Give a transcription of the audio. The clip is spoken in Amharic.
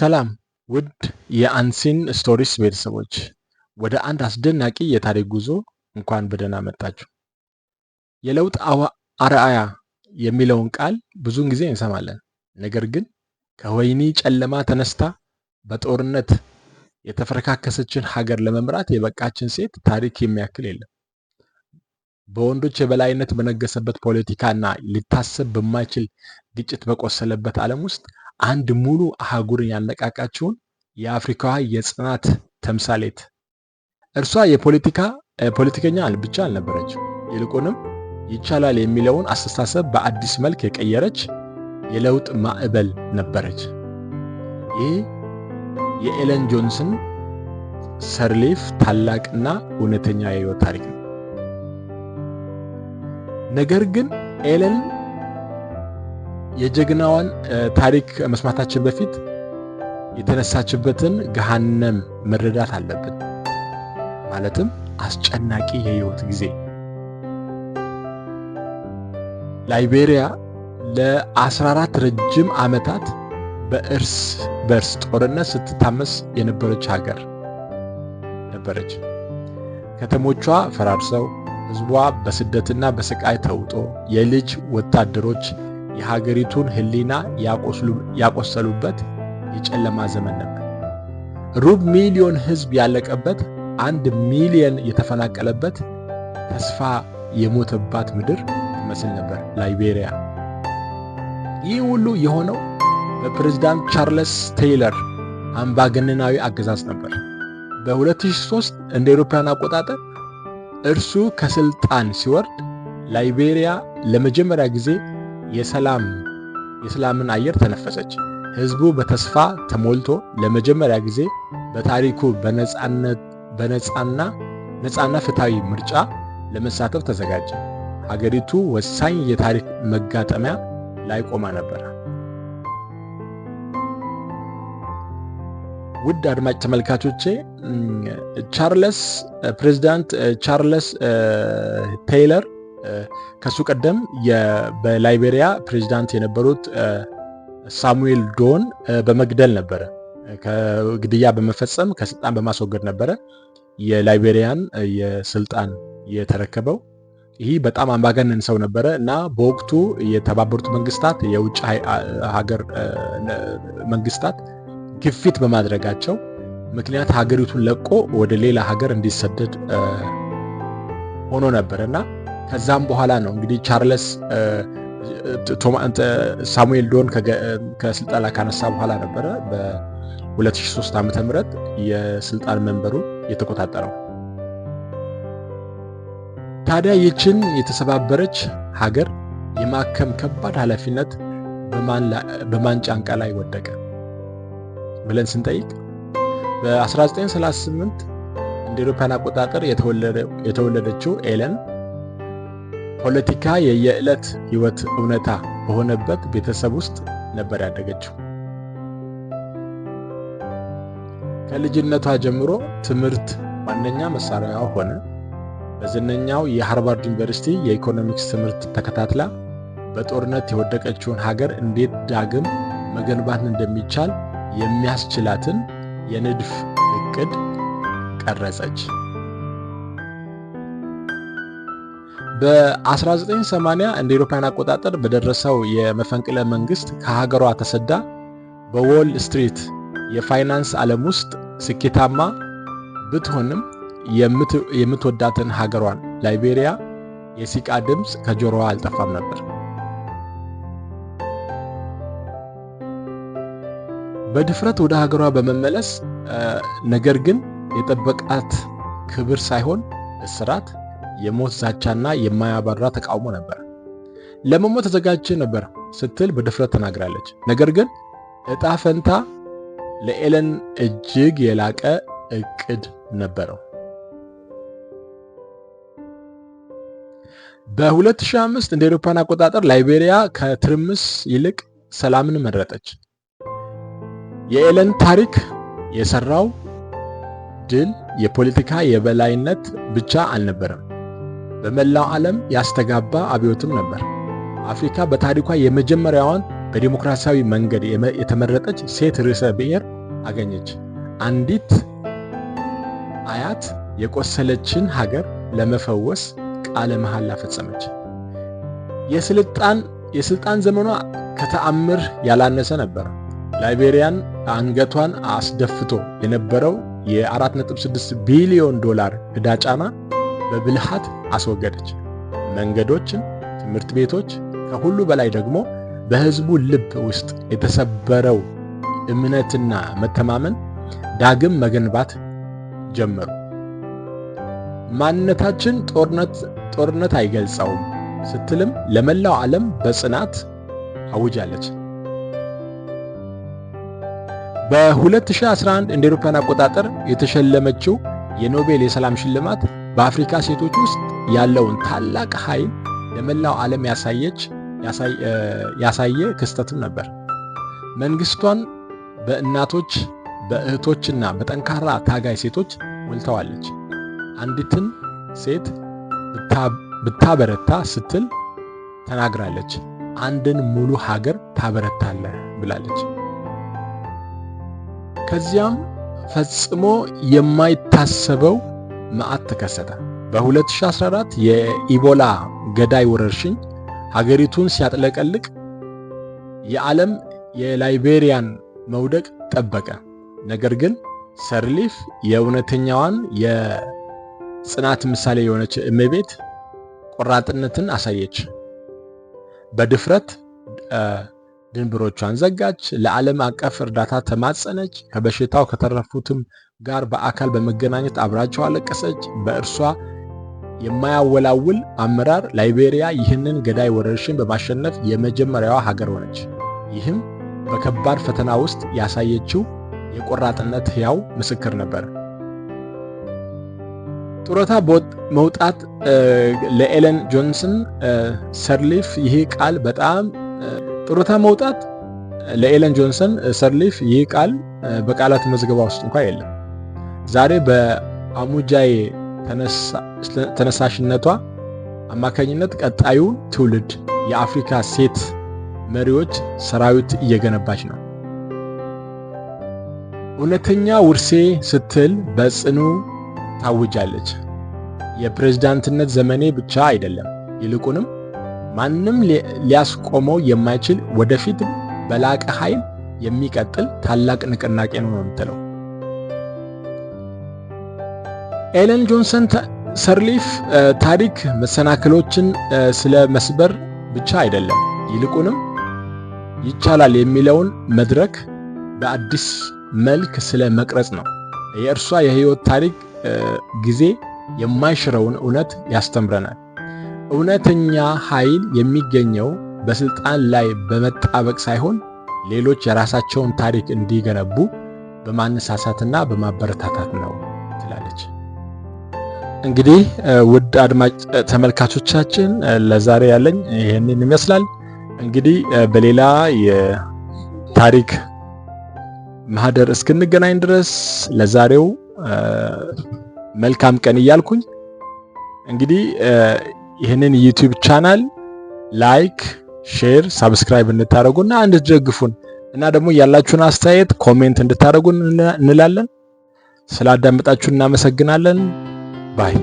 ሰላም ውድ የአንሲን ስቶሪስ ቤተሰቦች፣ ወደ አንድ አስደናቂ የታሪክ ጉዞ እንኳን በደህና መጣችሁ። የለውጥ አርአያ የሚለውን ቃል ብዙውን ጊዜ እንሰማለን። ነገር ግን ከወህኒ ጨለማ ተነስታ በጦርነት የተፈረካከሰችን ሀገር ለመምራት የበቃችን ሴት ታሪክ የሚያክል የለም። በወንዶች የበላይነት በነገሰበት ፖለቲካና ሊታሰብ በማይችል ግጭት በቆሰለበት ዓለም ውስጥ አንድ ሙሉ አህጉርን ያነቃቃችውን የአፍሪካዋ የጽናት ተምሳሌት። እርሷ ፖለቲከኛ ብቻ አልነበረችም። ይልቁንም ይቻላል የሚለውን አስተሳሰብ በአዲስ መልክ የቀየረች የለውጥ ማዕበል ነበረች። ይህ የኤለን ጆንሰን ሰርሊፍ ታላቅና እውነተኛ የህይወት ታሪክ ነው። ነገር ግን ኤለን የጀግናዋን ታሪክ መስማታችን በፊት የተነሳችበትን ገሃነም መረዳት አለብን። ማለትም አስጨናቂ የህይወት ጊዜ። ላይቤሪያ ለ14 ረጅም ዓመታት በእርስ በርስ ጦርነት ስትታመስ የነበረች ሀገር ነበረች። ከተሞቿ ፈራርሰው ህዝቧ በስደትና በስቃይ ተውጦ የልጅ ወታደሮች የሀገሪቱን ህሊና ያቆሰሉበት የጨለማ ዘመን ነበር። ሩብ ሚሊዮን ህዝብ ያለቀበት፣ 1 ሚሊዮን የተፈናቀለበት፣ ተስፋ የሞተባት ምድር ትመስል ነበር ላይቤሪያ። ይህ ሁሉ የሆነው በፕሬዝዳንት ቻርለስ ቴይለር አምባገነናዊ አገዛዝ ነበር። በ2003 እንደ አውሮፓውያን አቆጣጠር እርሱ ከስልጣን ሲወርድ ላይቤሪያ ለመጀመሪያ ጊዜ የሰላምን አየር ተነፈሰች። ህዝቡ በተስፋ ተሞልቶ ለመጀመሪያ ጊዜ በታሪኩ ነፃና ፍትሃዊ ምርጫ ለመሳተፍ ተዘጋጀ። ሀገሪቱ ወሳኝ የታሪክ መጋጠሚያ ላይ ቆማ ነበር። ውድ አድማጭ ተመልካቾቼ፣ ፕሬዝዳንት ቻርለስ ቴይለር ከሱ ቀደም በላይቤሪያ ፕሬዝዳንት የነበሩት ሳሙኤል ዶን በመግደል ነበረ፣ ከግድያ በመፈጸም ከስልጣን በማስወገድ ነበረ የላይቤሪያን የስልጣን የተረከበው። ይህ በጣም አምባገነን ሰው ነበረ እና በወቅቱ የተባበሩት መንግስታት የውጭ ሀገር መንግስታት ግፊት በማድረጋቸው ምክንያት ሀገሪቱን ለቆ ወደ ሌላ ሀገር እንዲሰደድ ሆኖ ነበር እና ከዛም በኋላ ነው እንግዲህ ሳሙኤል ዶን ከስልጣን ላይ ካነሳ በኋላ ነበረ በ2003 ዓ.ም የስልጣን መንበሩን የተቆጣጠረው። ታዲያ ይህችን የተሰባበረች ሀገር የማከም ከባድ ኃላፊነት በማን ጫንቃ ላይ ወደቀ ብለን ስንጠይቅ በ1938 እንደ አውሮፓውያን አቆጣጠር የተወለደችው ኤለን ፖለቲካ የየዕለት ህይወት እውነታ በሆነበት ቤተሰብ ውስጥ ነበር ያደገችው። ከልጅነቷ ጀምሮ ትምህርት ዋነኛ መሳሪያዋ ሆነ። በዝነኛው የሃርቫርድ ዩኒቨርሲቲ የኢኮኖሚክስ ትምህርት ተከታትላ በጦርነት የወደቀችውን ሀገር እንዴት ዳግም መገንባት እንደሚቻል የሚያስችላትን የንድፍ እቅድ ቀረጸች። በ1980 እንደ አውሮፓውያን አቆጣጠር በደረሰው የመፈንቅለ መንግስት ከሀገሯ ተሰዳ በዎል ስትሪት የፋይናንስ ዓለም ውስጥ ስኬታማ ብትሆንም የምትወዳትን ሀገሯን ላይቤሪያ የሲቃ ድምፅ ከጆሮዋ አልጠፋም ነበር። በድፍረት ወደ ሀገሯ በመመለስ ነገር ግን የጠበቃት ክብር ሳይሆን እስራት፣ የሞት ዛቻና የማያባራ ተቃውሞ ነበር። ለመሞት ተዘጋጅቼ ነበር ስትል በድፍረት ተናግራለች። ነገር ግን እጣ ፈንታ ለኤለን እጅግ የላቀ እቅድ ነበረው። በ2005 እንደ አውሮፓውያን አቆጣጠር ላይቤሪያ ከትርምስ ይልቅ ሰላምን መረጠች። የኤለን ታሪክ የሰራው ድል የፖለቲካ የበላይነት ብቻ አልነበረም፣ በመላው ዓለም ያስተጋባ አብዮትም ነበር። አፍሪካ በታሪኳ የመጀመሪያዋን በዲሞክራሲያዊ መንገድ የተመረጠች ሴት ርዕሰ ብሔር አገኘች። አንዲት አያት የቆሰለችን ሀገር ለመፈወስ ቃለ መሐላ ፈጸመች። የስልጣን ዘመኗ ከተአምር ያላነሰ ነበር። ላይቤሪያን አንገቷን አስደፍቶ የነበረው የ4.6 ቢሊዮን ዶላር ዕዳ ጫና በብልሃት አስወገደች። መንገዶችን፣ ትምህርት ቤቶች፣ ከሁሉ በላይ ደግሞ በሕዝቡ ልብ ውስጥ የተሰበረው እምነትና መተማመን ዳግም መገንባት ጀመሩ። ማንነታችን ጦርነት አይገልጸውም ስትልም ለመላው ዓለም በጽናት አውጃለች። በ2011 እንደ አውሮፓውያን አቆጣጠር የተሸለመችው የኖቤል የሰላም ሽልማት በአፍሪካ ሴቶች ውስጥ ያለውን ታላቅ ኃይል ለመላው ዓለም ያሳየ ክስተትም ነበር። መንግስቷን በእናቶች በእህቶችና በጠንካራ ታጋይ ሴቶች ሞልተዋለች። አንዲትን ሴት ብታበረታ ስትል ተናግራለች። አንድን ሙሉ ሀገር ታበረታለህ ብላለች። ከዚያም ፈጽሞ የማይታሰበው መዓት ተከሰተ። በ2014 የኢቦላ ገዳይ ወረርሽኝ ሀገሪቱን ሲያጥለቀልቅ የዓለም የላይቤሪያን መውደቅ ጠበቀ። ነገር ግን ሰርሊፍ የእውነተኛዋን የጽናት ምሳሌ የሆነች እመቤት ቆራጥነትን አሳየች። በድፍረት ድንበሮቿን ዘጋች፣ ለዓለም አቀፍ እርዳታ ተማጸነች፣ ከበሽታው ከተረፉትም ጋር በአካል በመገናኘት አብራቸው አለቀሰች። በእርሷ የማያወላውል አመራር ላይቤሪያ ይህንን ገዳይ ወረርሽኝ በማሸነፍ የመጀመሪያዋ ሀገር ሆነች። ይህም በከባድ ፈተና ውስጥ ያሳየችው የቆራጥነት ሕያው ምስክር ነበር። ጡረታ መውጣት ለኤለን ጆንሰን ሰርሊፍ ይህ ቃል በጣም ጡረታ መውጣት ለኤለን ጆንሰን ሰርሊፍ ይህ ቃል በቃላት መዝገባ ውስጥ እንኳን የለም። ዛሬ በአሙጃዬ ተነሳሽነቷ አማካኝነት ቀጣዩ ትውልድ የአፍሪካ ሴት መሪዎች ሰራዊት እየገነባች ነው። እውነተኛ ውርሴ ስትል በጽኑ ታውጃለች። የፕሬዝዳንትነት ዘመኔ ብቻ አይደለም፣ ይልቁንም ማንም ሊያስቆመው የማይችል ወደፊት በላቀ ኃይል የሚቀጥል ታላቅ ንቅናቄ ነው የምትለው ኤለን ጆንሰን ሰርሊፍ ታሪክ መሰናክሎችን ስለ መስበር ብቻ አይደለም፣ ይልቁንም ይቻላል የሚለውን መድረክ በአዲስ መልክ ስለ መቅረጽ ነው። የእርሷ የህይወት ታሪክ ጊዜ የማይሽረውን እውነት ያስተምረናል። እውነተኛ ኃይል የሚገኘው በስልጣን ላይ በመጣበቅ ሳይሆን ሌሎች የራሳቸውን ታሪክ እንዲገነቡ በማነሳሳትና በማበረታታት ነው ትላለች። እንግዲህ ውድ አድማጭ ተመልካቾቻችን ለዛሬ ያለኝ ይሄንን ይመስላል። እንግዲህ በሌላ የታሪክ ማህደር እስክንገናኝ ድረስ ለዛሬው መልካም ቀን እያልኩኝ እንግዲህ ይህንን ዩቲዩብ ቻናል ላይክ፣ ሼር፣ ሳብስክራይብ እንድታደርጉና እንድትደግፉን እና ደግሞ ያላችሁን አስተያየት ኮሜንት እንድታደርጉን እንላለን። ስላዳመጣችሁ እናመሰግናለን። ባይ